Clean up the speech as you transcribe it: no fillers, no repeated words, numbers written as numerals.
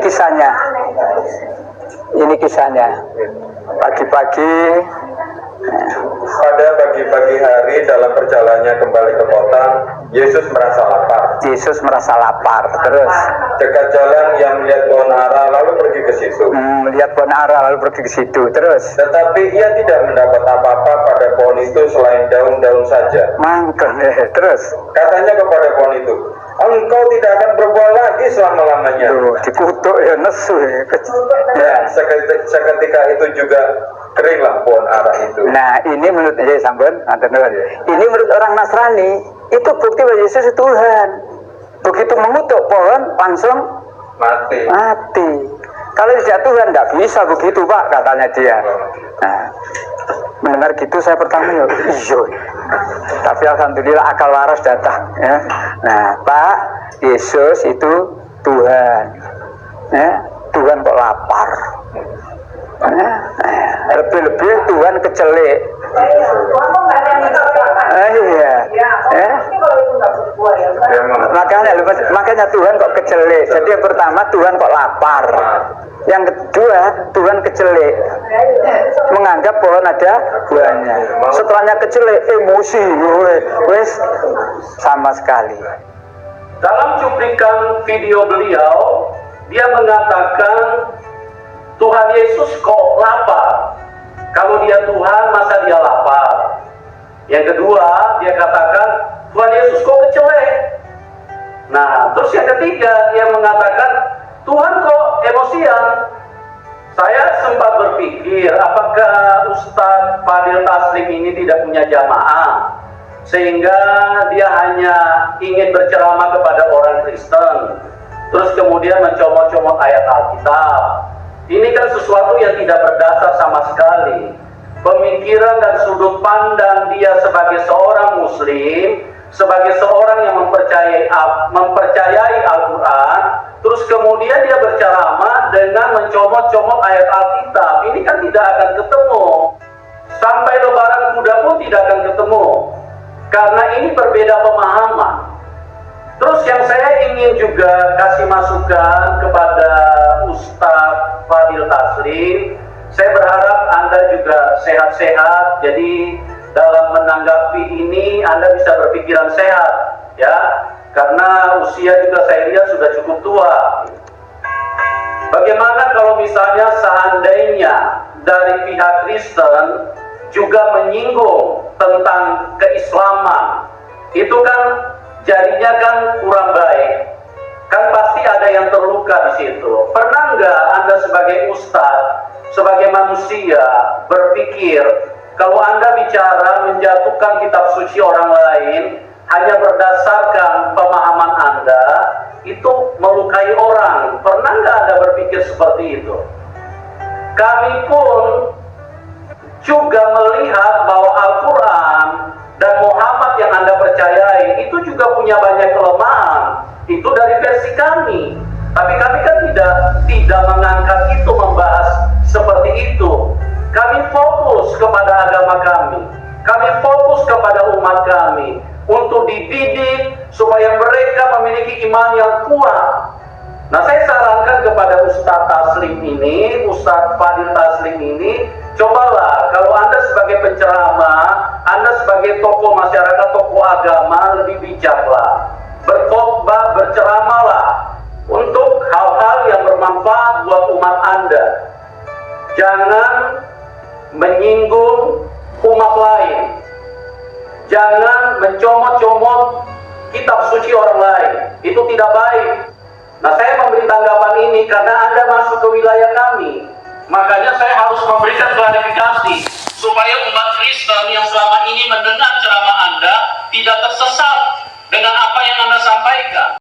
kisahnya. Ini kisahnya. Pagi-pagi, pada pagi-pagi hari dalam perjalanannya kembali ke kota, Yesus merasa lapar. Yesus merasa lapar. Terus Dekat jalan ia melihat pohon ara lalu pergi ke situ. melihat pohon ara lalu pergi ke situ. Terus Tetapi ia tidak mendapat apa-apa pada pohon itu selain daun-daun saja. mangkel. Terus Katanya kepada pohon itu, engkau tidak akan berbuah lagi selama-lamanya. tuh dikutuk ya, nesu ya. Dan seketika itu juga keringlah pohon ara itu. Nah, ini menurut sampun, ini menurut orang Nasrani itu bukti bahwa Yesus itu Tuhan. Begitu mengutuk pohon langsung Mati. mati. Kalau tidak Tuhan tidak bisa begitu Pak, katanya dia. Nah, mendengar gitu saya pertama ya iya. Tapi alhamdulillah akal waras datang ya. Nah, Pak, Yesus itu Tuhan. Ya, Tuhan kok lapar. Lebih-lebih Tuhan kecelek. Iya. Makanya Tuhan kok kecelek. Jadi yang pertama Tuhan kok lapar. Yang kedua Tuhan kecelek, menganggap pohon ada buahnya. Setelahnya kecelek, emosi, wes sama sekali. Dalam cuplikan video beliau, dia mengatakan Tuhan Yesus kok lapar. Kalau dia Tuhan, masa dia lapar? Yang kedua, dia katakan Tuhan Yesus kok kecelek. Nah, terus yang ketiga, dia mengatakan Tuhan kok emosian. Saya sempat berpikir, apakah Ustadz Fadil Taslim ini tidak punya jamaah, sehingga dia hanya ingin berceramah kepada orang Kristen, terus kemudian mencomot-comot ayat Alkitab. Ini kan sesuatu yang tidak berdasar sama sekali. Pemikiran dan sudut pandang dia sebagai seorang Muslim, sebagai seorang yang mempercayai Al-Quran, terus kemudian dia berceramah dengan mencomot-comot ayat Alkitab. Ini kan tidak akan ketemu. Sampai lebaran kuda pun tidak akan ketemu. Karena ini berbeda pemahaman. Terus yang saya ingin juga kasih masukan kepada Ustadz Fadil Taslim, saya berharap Anda juga sehat-sehat. Jadi dalam menanggapi ini Anda bisa berpikiran sehat, ya, karena usia juga saya lihat sudah cukup tua. Bagaimana kalau misalnya seandainya dari pihak Kristen juga menyinggung tentang keislaman, itu kan jadinya kan kurang baik. Kan pasti ada yang terluka di situ. Pernah nggak Anda sebagai ustadz, sebagai manusia berpikir kalau Anda bicara menjatuhkan kitab suci orang lain hanya berdasarkan pemahaman Anda, itu melukai orang? Pernah nggak Anda berpikir seperti itu? Kami pun juga melihat bahwa Al-Quran dan Muhammad yang Anda percayai itu juga punya banyak kelemahan. Itu dari versi kami. Tapi kami kan tidak mengangkat itu, membahas seperti itu. Kami fokus kepada agama kami. Kami fokus kepada umat kami untuk dididik supaya mereka memiliki iman yang kuat. Nah, saya sarankan kepada Ustadz Taslim ini, Ustadz Fadil Taslim ini, cobalah kalau Anda sebagai penceramah, Anda sebagai tokoh masyarakat, tokoh agama, lebih bijaklah. Berkhotbah, berceramahlah untuk hal-hal yang bermanfaat buat umat Anda. Jangan menyinggung umat lain. Jangan mencomot-comot kitab suci orang lain. Itu tidak baik. Nah, saya memberi tanggapan ini karena Anda masuk ke wilayah kami. Makanya saya harus memberikan klarifikasi supaya umat Kristen yang selama ini mendengar